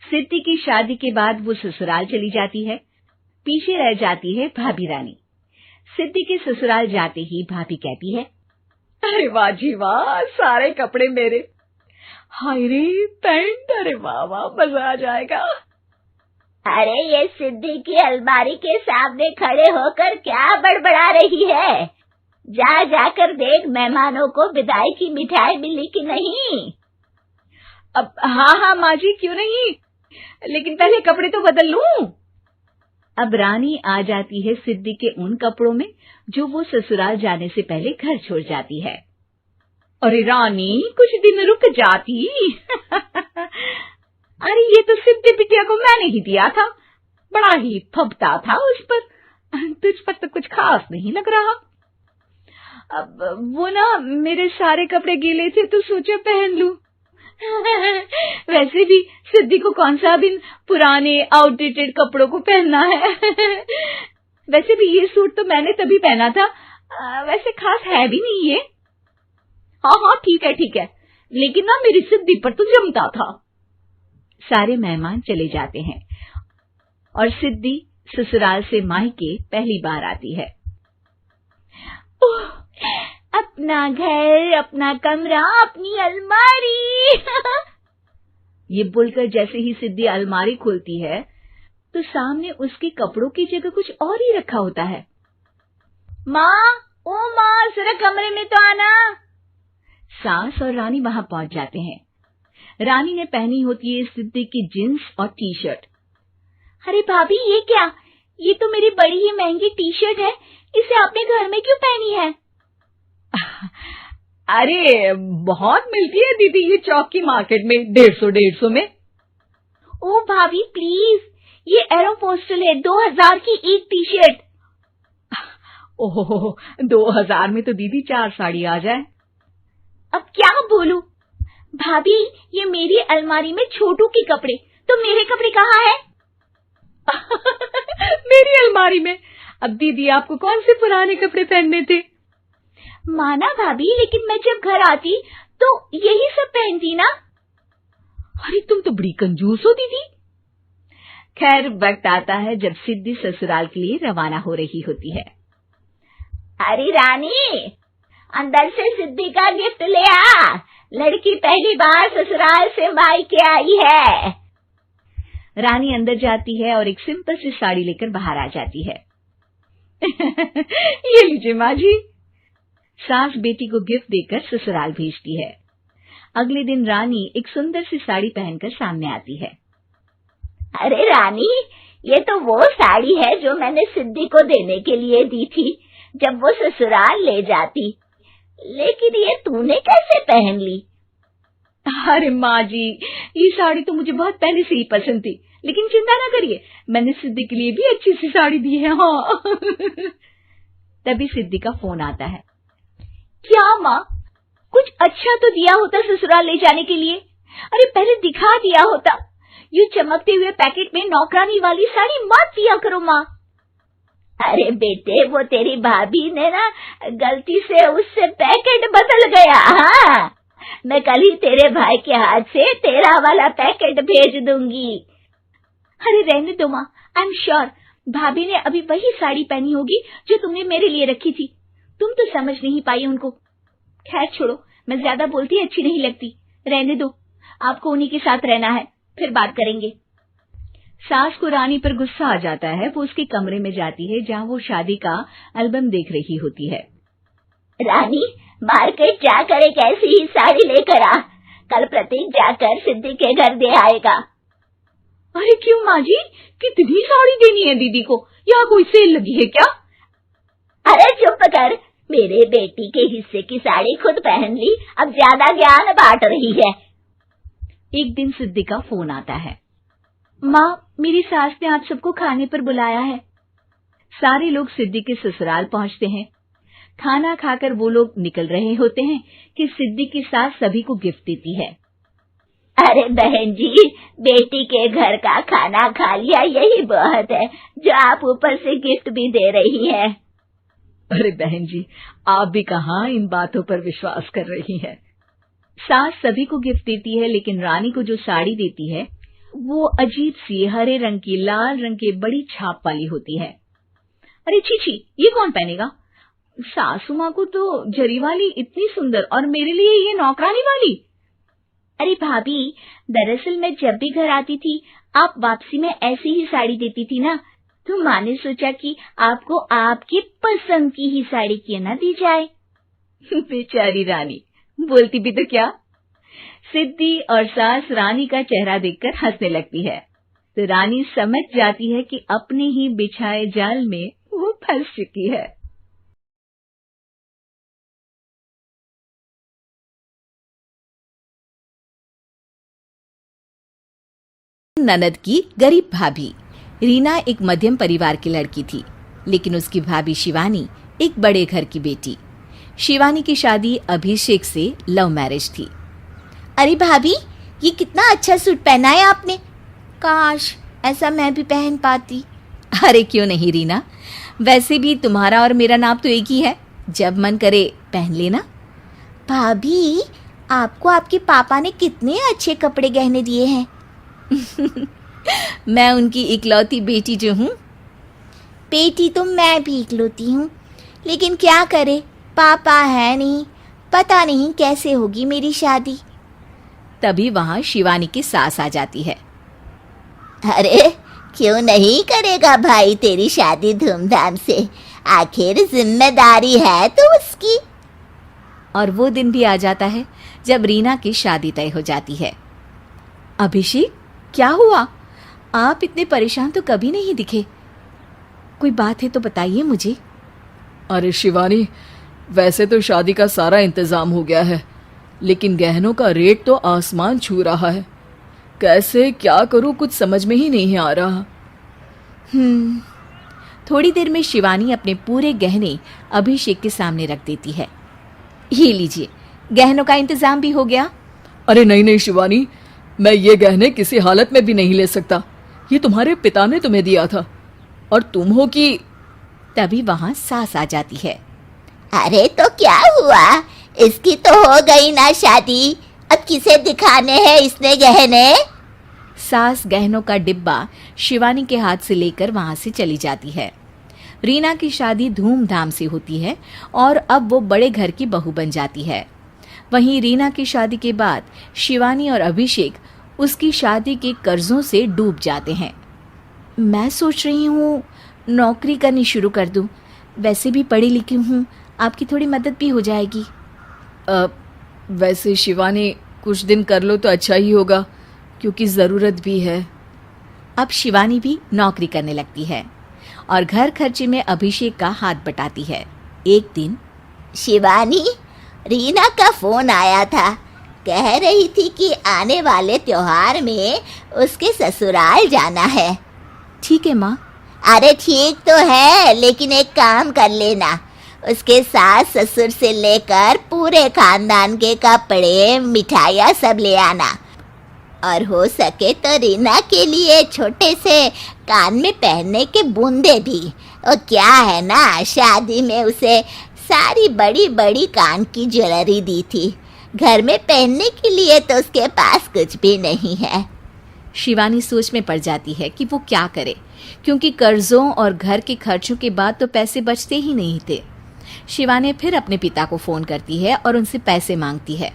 सिद्धि की शादी के बाद वो ससुराल चली जाती है। पीछे रह जाती है भाभी रानी। सिद्धि के ससुराल जाते ही भाभी कहती है, अरे वाह जी वाह, सारे कपड़े मेरे। हाय रे पैंट, अरे वाह वाह, मजा आ जाएगा। अरे ये सिद्धि की अलमारी के सामने खड़े होकर क्या बड़बड़ा रही है? जाकर देख मेहमानों को विदाई की मिठाई मिली कि नहीं। अब हाँ माँ जी, क्यों नहीं, लेकिन पहले कपड़े तो बदल लूं। अब रानी आ जाती है सिद्धि के उन कपड़ों में जो वो ससुराल जाने से पहले घर छोड़ जाती है। अरे रानी, कुछ दिन रुक जाती। अरे ये तो सिद्धि बिटिया को मैंने ही दिया था, बड़ा ही फबता था उस पर, तुझ पर तो कुछ खास नहीं लग रहा। अब वो ना मेरे सारे कपड़े गीले थे तो सोचा पहन लूं। वैसे भी सिद्धि को कौन सा भी पुराने आउटडेटेड कपड़ों को पहनना है। वैसे भी ये सूट तो मैंने तभी पहना था, वैसे खास है भी नहीं ये। हाँ ठीक है, लेकिन ना मेरी सिद्धि पर तो जमता था। सारे मेहमान चले जाते हैं और सिद्धि ससुराल से मायके पहली बार आती है। अपना घर, अपना कमरा, अपनी अलमारी। ये बोलकर जैसे ही सिद्धि अलमारी खोलती है तो सामने उसके कपड़ों की जगह कुछ और ही रखा होता है। माँ, जरा कमरे में तो आना। सास और रानी वहां पहुंच जाते हैं। रानी ने पहनी होती है सिद्धि की जींस और टी शर्ट। अरे भाभी, ये क्या? ये तो मेरी बड़ी ही महंगी टी शर्ट है, इसे आपने घर में क्यों पहनी है? अरे बहुत मिलती है दीदी ये चौक की मार्केट में, 150 में। ओ भाभी प्लीज, ये एरोपोस्टल है, 2000 की एक टी शर्ट। ओहो, 2000 में तो दीदी 4 साड़ी आ जाए। अब क्या बोलूं? भाभी, ये मेरी अलमारी में छोटू के कपड़े, तो मेरे कपड़े कहाँ हैं? मेरी अलमारी में? अब दीदी आपको कौन से पुराने कपड़े पहनने थे? माना भाभी, लेकिन मैं जब घर आती तो यही सब पहनती ना। अरे तुम तो बड़ी कंजूस हो दीदी। खैर, वक्त आता है जब सिद्धि ससुराल के लिए रवाना हो रही होती है। अरे रानी, अंदर से सिद्धि का गिफ्ट ले आ, लड़की पहली बार ससुराल से मायके आई है। रानी अंदर जाती है और एक सिंपल सी साड़ी लेकर बाहर आ जाती है। ये लीजिए माँ जी। सास बेटी को गिफ्ट देकर ससुराल भेजती है। अगले दिन रानी एक सुंदर सी साड़ी पहनकर सामने आती है। अरे रानी, ये तो वो साड़ी है जो मैंने सिद्धि को देने के लिए दी थी जब वो ससुराल ले जाती, लेकिन ये तूने कैसे पहन ली? अरे माँ जी, ये साड़ी तो मुझे बहुत पहले से ही पसंद थी, लेकिन चिंता ना करिए, मैंने सिद्धि के लिए भी अच्छी सी साड़ी दी है। हाँ। तभी सिद्धि का फोन आता है। क्या माँ, कुछ अच्छा तो दिया होता ससुराल ले जाने के लिए। अरे पहले दिखा दिया होता। ये चमकते हुए पैकेट में नौकरानी वाली साड़ी मत दिया करो माँ। अरे बेटे, वो तेरी भाभी ने ना गलती से उससे पैकेट बदल गया। हाँ, मैं कल ही तेरे भाई के हाथ से तेरा वाला पैकेट भेज दूंगी। अरे रहने दो माँ, आई एम श्योर भाभी ने अभी वही साड़ी पहनी होगी जो तुमने मेरे लिए रखी थी। तुम तो समझ नहीं पाई उनको। खैर छोड़ो, मैं ज्यादा बोलती अच्छी नहीं लगती, रहने दो, आपको उन्हीं के साथ रहना है, फिर बात करेंगे। सास को रानी पर गुस्सा आ जाता है। वो उसके कमरे में जाती है जहाँ वो शादी का एल्बम देख रही होती है। रानी, मार्केट जाकर एक ऐसी ही साड़ी लेकर आ, कल प्रतीक जाकर सिद्धि के घर दे आएगा। अरे क्यों माँ जी, कितनी साड़ी देनी है दीदी को? यहाँ कोई सेल लगी है क्या? अरे चुप कर, मेरे बेटी के हिस्से की साड़ी खुद पहन ली, अब ज्यादा ज्ञान बांट रही है। एक दिन सिद्धि का फोन आता है। माँ, मेरी सास ने आप सबको खाने पर बुलाया है। सारे लोग सिद्धि के ससुराल पहुँचते हैं। खाना खाकर वो लोग निकल रहे होते हैं कि सिद्धि की सास सभी को गिफ्ट देती है। अरे बहन जी, बेटी के घर का खाना खा लिया, यही बहुत है जो आप ऊपर से गिफ्ट भी दे रही है। अरे बहन जी, आप भी कहाँ इन बातों पर विश्वास कर रही हैं। सास सभी को गिफ्ट देती है, लेकिन रानी को जो साड़ी देती है वो अजीब सी हरे रंग की लाल रंग की बड़ी छाप वाली होती है। अरे छी, ये कौन पहनेगा? सासू माँ को तो जरी वाली इतनी सुंदर, और मेरे लिए ये नौकरानी वाली। अरे भाभी, दरअसल मैं जब भी घर आती थी आप वापसी में ऐसी ही साड़ी देती थी ना, तो माँ ने सोचा कि आपको आपकी पसंद की ही साड़ी क्यों ना दी जाए। बेचारी रानी, बोलती भी तो क्या। सिद्धि और सास रानी का चेहरा देखकर हंसने लगती है, तो रानी समझ जाती है कि अपने ही बिछाए जाल में वो फंस चुकी है। ननद की गरीब भाभी। रीना एक मध्यम परिवार की लड़की थी, लेकिन उसकी भाभी शिवानी एक बड़े घर की बेटी। शिवानी की शादी अभिषेक से लव मैरिज थी। अरे भाभी, ये कितना अच्छा सूट पहना है आपने, काश ऐसा मैं भी पहन पाती। अरे क्यों नहीं रीना, वैसे भी तुम्हारा और मेरा नाप तो एक ही है, जब मन करे पहन लेना। भाभी, आपको आपके पापा ने कितने अच्छे कपड़े गहने दिए हैं। मैं उनकी इकलौती बेटी जो हूँ। बेटी तो मैं भी इकलौती हूँ, लेकिन क्या करे, पापा है नहीं, पता नहीं कैसे होगी मेरी शादी। तभी वहाँ शिवानी की सास आ जाती है। अरे क्यों नहीं करेगा भाई तेरी शादी धूमधाम से, आखिर जिम्मेदारी है तो उसकी। और वो दिन भी आ जाता है जब रीना की शादी तय हो जाती है। अभिषेक, क्या हुआ? आप इतने परेशान तो कभी नहीं दिखे, कोई बात है तो बताइए मुझे। अरे शिवानी, वैसे तो शादी का सारा इंतजाम हो गया है, लेकिन गहनों का रेट तो आसमान छू रहा है। कैसे क्या करूं, कुछ समझ में ही नहीं आ रहा। थोड़ी देर में शिवानी अपने पूरे गहने अभिषेक के सामने रख देती है। ये लीजिए, गहनों का इंतजाम भी हो गया। अरे नहीं शिवानी, मैं ये गहने किसी हालत में भी नहीं ले सकता। ये तुम्हारे पिता ने तुम्हें दिया था, और तुम हो कि। तभी वहां सास आ जाती है। अरे तो क्या हुआ, इसकी तो हो गई ना शादी, अब किसे दिखाने हैं इसने गहने। सास गहनों का डिब्बा शिवानी के हाथ से लेकर वहां से चली जाती है। रीना की शादी धूमधाम से होती है और अब वो बड़े घर की बहू बन जाती है। वहीं रीना की शादी के बाद शिवानी और अभिषेक उसकी शादी के कर्जों से डूब जाते हैं। मैं सोच रही हूँ नौकरी करनी शुरू कर दूँ, वैसे भी पढ़ी लिखी हूँ, आपकी थोड़ी मदद भी हो जाएगी। वैसे शिवानी, कुछ दिन कर लो तो अच्छा ही होगा, क्योंकि ज़रूरत भी है। अब शिवानी भी नौकरी करने लगती है और घर खर्चे में अभिषेक का हाथ बटाती है। एक दिन शिवानी, रीना का फोन आया था, कह रही थी कि आने वाले त्योहार में उसके ससुराल जाना है। ठीक है माँ। अरे ठीक तो है, लेकिन एक काम कर लेना, उसके सास ससुर से लेकर पूरे खानदान के कपड़े मिठाइयाँ सब ले आना, और हो सके तो रीना के लिए छोटे से कान में पहनने के बूंदे भी। और क्या है ना, शादी में उसे सारी बड़ी बड़ी कान की ज्वेलरी दी थी, घर में पहनने के लिए तो उसके पास कुछ भी नहीं है। शिवानी सोच में पड़ जाती है कि वो क्या करे, क्योंकि कर्जों और घर के खर्चों के बाद तो पैसे बचते ही नहीं थे। शिवानी फिर अपने पिता को फोन करती है और उनसे पैसे मांगती है।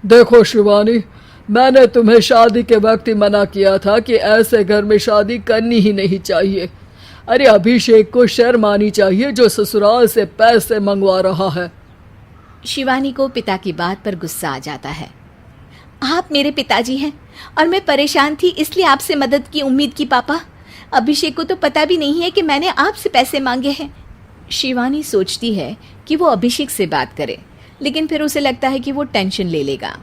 देखो शिवानी, मैंने तुम्हें शादी के वक्त ही मना किया था कि ऐसे घर में शादी करनी ही नहीं चाहिए। अरे अभिषेक को शर्म आनी चाहिए जो ससुराल से पैसे मंगवा रहा है। शिवानी को पिता की बात पर गुस्सा आ जाता है। आप मेरे पिताजी हैं और मैं परेशान थी इसलिए आपसे मदद की उम्मीद की पापा। अभिषेक को तो पता भी नहीं है कि मैंने आपसे पैसे मांगे हैं। शिवानी सोचती है कि वो अभिषेक से बात करे, लेकिन फिर उसे लगता है कि वो टेंशन ले लेगा।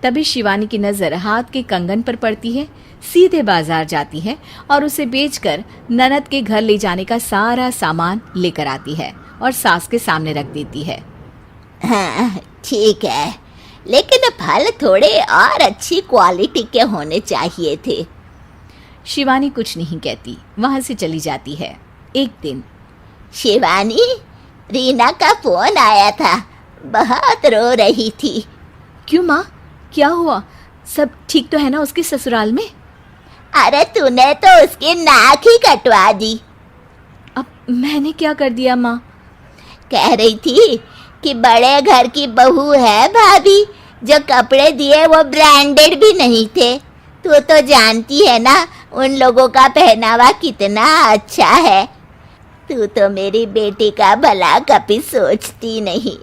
तभी शिवानी की नज़र हाथ के कंगन पर पड़ती है, सीधे बाजार जाती है और उसे बेचकर ननद के घर ले जाने का सारा सामान लेकर आती है और सास के सामने रख देती है। हाँ ठीक है, लेकिन फल थोड़े और अच्छी क्वालिटी के होने चाहिए थे। शिवानी कुछ नहीं कहती, वहां से चली जाती है। एक दिन शिवानी, रीना का फोन आया था, बहुत रो रही थी। क्यों माँ, क्या हुआ? सब ठीक तो है ना उसके ससुराल में? अरे तूने तो उसकी नाक ही कटवा दी। अब मैंने क्या कर दिया माँ? कह रही थी कि बड़े घर की बहू है भाभी, जो कपड़े दिए वो ब्रांडेड भी नहीं थे। तू तो जानती है ना उन लोगों का पहनावा कितना अच्छा है। तू तो मेरी बेटी का भला कभी सोचती नहीं।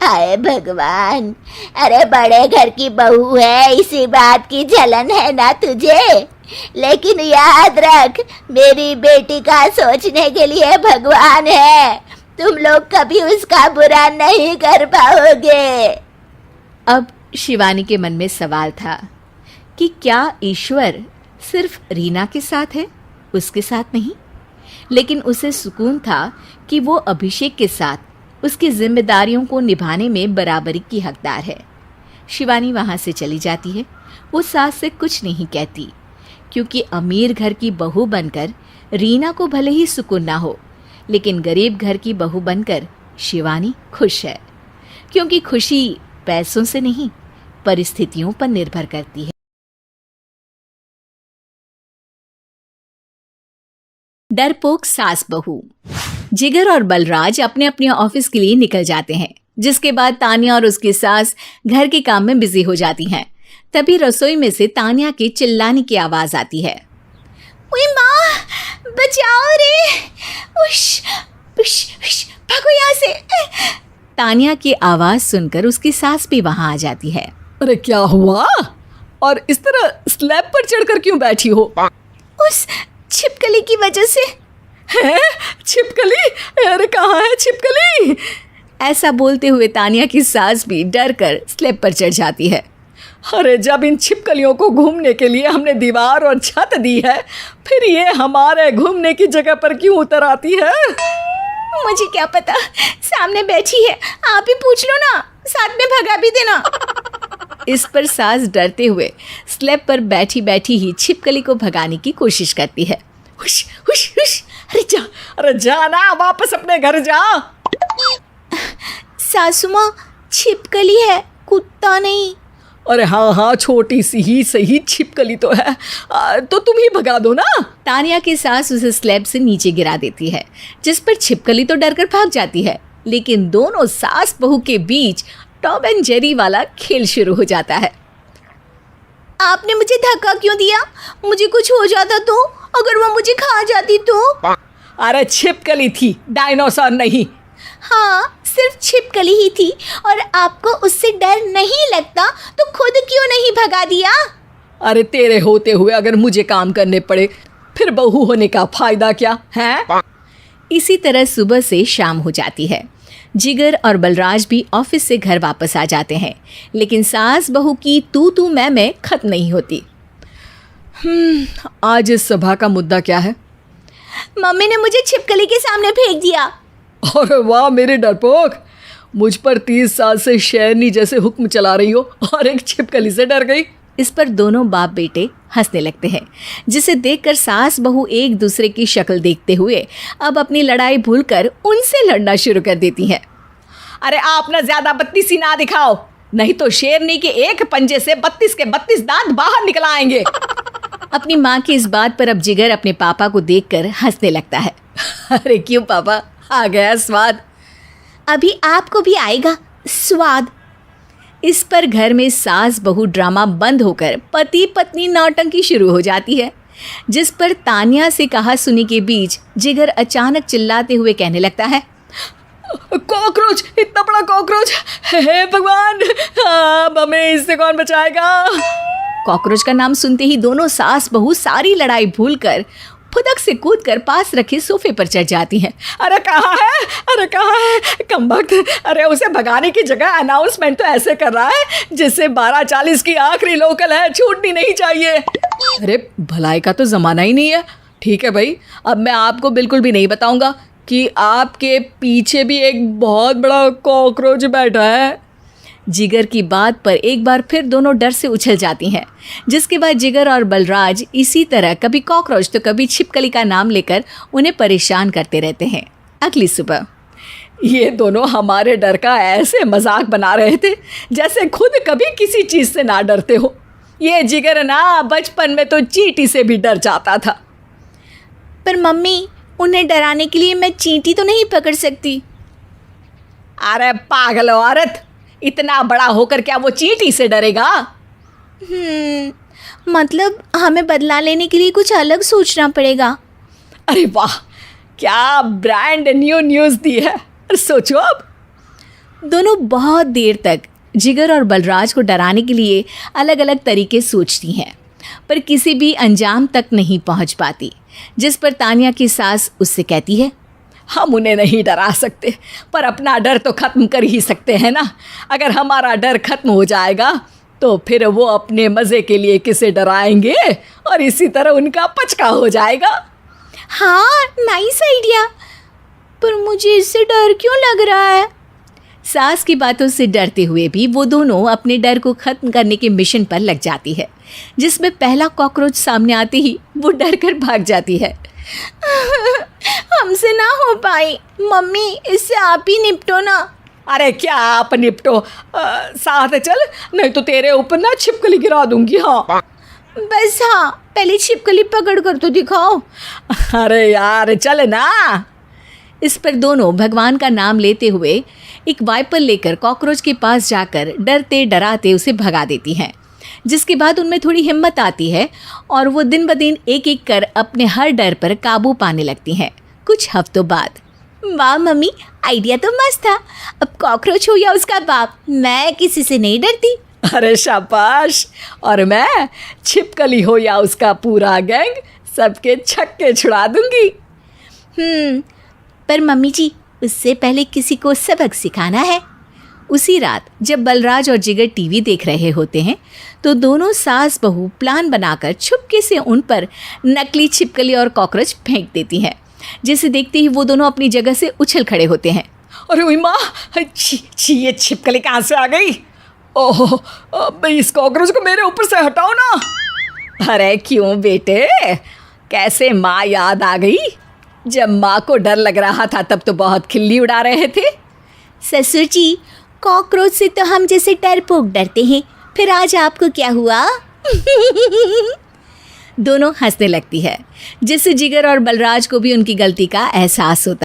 हाय भगवान, अरे बड़े घर की बहू है इसी बात की जलन है ना तुझे, लेकिन याद रख मेरी बेटी का सोचने के लिए भगवान है। तुम लोग कभी उसका बुरा नहीं कर पाओगे। अब शिवानी के मन में सवाल था कि क्या ईश्वर सिर्फ रीना के साथ है, उसके साथ नहीं? लेकिन उसे सुकून था कि वो अभिषेक के साथ उसकी जिम्मेदारियों को निभाने में बराबरी की हकदार है। शिवानी वहाँ से चली जाती है। वो सास से कुछ नहीं कहती, क्योंकि अमीर घर की बहू बनकर रीना को भले ही सुकून ना हो, लेकिन गरीब घर की बहू बनकर शिवानी खुश है, क्योंकि खुशी पैसों से नहीं परिस्थितियों पर निर्भर करती है। डरपोक सास बहू। जिगर और बलराज अपने अपने ऑफिस के लिए निकल जाते हैं, जिसके बाद तानिया और उसकी सास घर के काम में बिजी हो जाती हैं। तभी रसोई में से तानिया के चिल्लाने की आवाज आती है। ओए माँ, बचाओ रे, उश, उश, उश, भागो यहाँ से। तानिया की आवाज सुनकर उसकी सास भी वहां आ जाती है। अरे क्या हुआ? और इस तरह स्लैब पर चढ़कर क्यों बैठी हो? उस छिपकली की वजह से। है? छिपकली? अरे कहाँ है छिपकली? ऐसा बोलते हुए तानिया की सास भी डर कर स्लैब पर चढ़ जाती है। अरे जब इन छिपकलियों को घूमने के लिए हमने दीवार और छत दी है, फिर ये हमारे घूमने की जगह पर क्यों उतर आती है? मुझे क्या पता, सामने बैठी है, आप ही पूछ लो ना, साथ में भगा भी देना। इस पर सास डरते हुए स्लैब पर बैठी बैठी ही छिपकली को भगाने की कोशिश करती है। हुश, हुश, हुश, अरे जा ना, वापस अपने घर जा। सासू माँ, छिपकली है, कुत्ता नहीं। अरे हाँ हाँ, छोटी सी ही सही छिपकली तो है, तो तुम ही भगा दो ना। तानिया की सास उसे स्लैब से नीचे गिरा देती है, जिस पर छिपकली तो डरकर भाग जाती है, लेकिन दोनों सास बहू के बीच टॉम एंड जेरी वाला खेल शुरू हो जाता है। आपने मुझे धक्का क्यों दिया? मुझे कुछ हो जाता तो, अगर वो मुझे खा जाती तो? अरे छिपकली थी, डायनासोर नहीं। हाँ, सिर्फ छिपकली ही थी, और आपको उससे डर नहीं लगता तो खुद क्यों नहीं भगा दिया? अरे तेरे होते हुए अगर मुझे काम करने पड़े, फिर बहू होने का फायदा क्या है? इसी तरह सुबह से शाम हो जाती है। जिगर और बलराज भी ऑफिस से घर वापस आ जाते हैं, लेकिन सास बहू की तू मैं खत्म नहीं होती। आज इस सभा का मुद्दा क्या है? मम्मी ने मुझे छिपकली के सामने फेंक दिया। अरे वाह मेरे डरपोक, मुझ पर 30 साल से शेरनी जैसे हुक्म चला रही हो और एक छिपकली से डर गई। इस पर दोनों बाप बेटे हंसने लगते हैं, जिसे देखकर सास बहू एक दूसरे की शक्ल देखते हुए अब अपनी लड़ाई भूलकर उनसे लड़ना शुरू कर देती हैं। अरे आप ना ज्यादा बत्तीसी ना दिखाओ, नहीं तो शेरनी के एक पंजे से 32 के 32 दांत बाहर निकल आएंगे। अपनी माँ की इस बात पर अब जिगर अपने पापा को देखकर हंसने लगता है। अरे क्यों पापा, आ गया स्वाद। अभी आपको भी आएगा स्वाद। इस पर घर में सास बहू ड्रामा बंद होकर पति पत्नी नौटंकी शुरू हो जाती है, जिस पर तानिया से कहा सुनी के बीच जिगर अचानक चिल्लाते हुए कहने लगता है, कॉकरोच, इतना बड़ा कॉकरोच, हे भगवान, अब हमें इससे कौन बचाएगा? कॉकरोच का नाम सुनते ही दोनों सास बहू सारी लड़ाई भूलकर फुदक से कूदकर पास रखे सोफे पर चढ़ जाती हैं। अरे कहाँ है, अरे कहाँ है कमबख्त? अरे उसे भगाने की जगह अनाउंसमेंट तो ऐसे कर रहा है जिससे 12:40 की आखिरी लोकल है, छूटनी नहीं चाहिए। अरे भलाई का तो ज़माना ही नहीं है। ठीक है भाई, अब मैं आपको बिल्कुल भी नहीं बताऊंगा कि आपके पीछे भी एक बहुत बड़ा कॉकरोच बैठा है। जिगर की बात पर एक बार फिर दोनों डर से उछल जाती हैं, जिसके बाद जिगर और बलराज इसी तरह कभी कॉकरोच तो कभी छिपकली का नाम लेकर उन्हें परेशान करते रहते हैं। अगली सुबह ये दोनों हमारे डर का ऐसे मजाक बना रहे थे जैसे खुद कभी किसी चीज़ से ना डरते हो। ये जिगर ना बचपन में तो चींटी से भी डर जाता था। पर मम्मी, उन्हें डराने के लिए मैं चींटी तो नहीं पकड़ सकती। अरे पागल औरत, इतना बड़ा होकर क्या वो चींटी से डरेगा? मतलब हमें बदला लेने के लिए कुछ अलग सोचना पड़ेगा। अरे वाह, क्या ब्रांड न्यू न्यूज़ दी है। सोचो अब। दोनों बहुत देर तक जिगर और बलराज को डराने के लिए अलग अलग तरीके सोचती हैं, पर किसी भी अंजाम तक नहीं पहुंच पाती। जिस पर तानिया की सास उससे कहती है, हम उन्हें नहीं डरा सकते, पर अपना डर तो ख़त्म कर ही सकते हैं ना। अगर हमारा डर खत्म हो जाएगा तो फिर वो अपने मज़े के लिए किसे डराएंगे और इसी तरह उनका पचका हो जाएगा। हाँ, नाइस आइडिया। पर मुझे इससे डर क्यों लग रहा है? सास की बातों से डरते हुए भी वो दोनों अपने डर को ख़त्म करने के मिशन पर लग जाती है, जिसमें पहला कॉकरोच सामने आते ही वो डर कर भाग जाती है। हमसे ना हो पाई। मम्मी, इससे आप ही निपटो ना। अरे क्या आप निपटो, साथ चल, नहीं तो तेरे ऊपर ना छिपकली गिरा दूंगी। हाँ बस, हाँ, पहले छिपकली पकड़ कर तो दिखाओ। अरे यार चल ना। इस पर दोनों भगवान का नाम लेते हुए एक वाइपर लेकर कॉकरोच के पास जाकर डरते डराते उसे भगा देती हैं, जिसके बाद उनमें थोड़ी हिम्मत आती है और वो दिन ब दिन एक एक कर अपने हर डर पर काबू पाने लगती हैं। कुछ हफ्तों बाद, वाह मम्मी, आइडिया तो मस्त था। अब कॉकरोच हो या उसका बाप, मैं किसी से नहीं डरती। अरे शाबाश। और मैं छिपकली हो या उसका पूरा गैंग, सबके छक्के छुड़ा दूंगी। पर मम्मी जी, उससे पहले किसी को सबक सिखाना है। उसी रात जब बलराज और जिगर टीवी देख रहे होते हैं तो दोनों सास बहू प्लान बनाकर छुपके से उन पर नकली छिपकली और कॉकरोच फेंक देती हैं, जिसे देखते ही वो दोनों अपनी जगह से उछल खड़े होते हैं। अरे ओए माँ, छी, ये छिपकली कहाँ से आ गई? ओह, इस कॉकरोच को मेरे ऊपर से हटाओ ना। अरे क्यों बेटे, कैसे माँ याद आ गई? जब माँ को डर लग रहा था तब तो बहुत खिल्ली उड़ा रहे थे। ससुर जी, कॉकरोच से तो हम जैसे डरपोक डरते हैं, फिर आज आपको क्या हुआ? दोनों हंसने लगती है, जिससे जिगर और बलराज को भी उनकी गलती का एहसास होता है।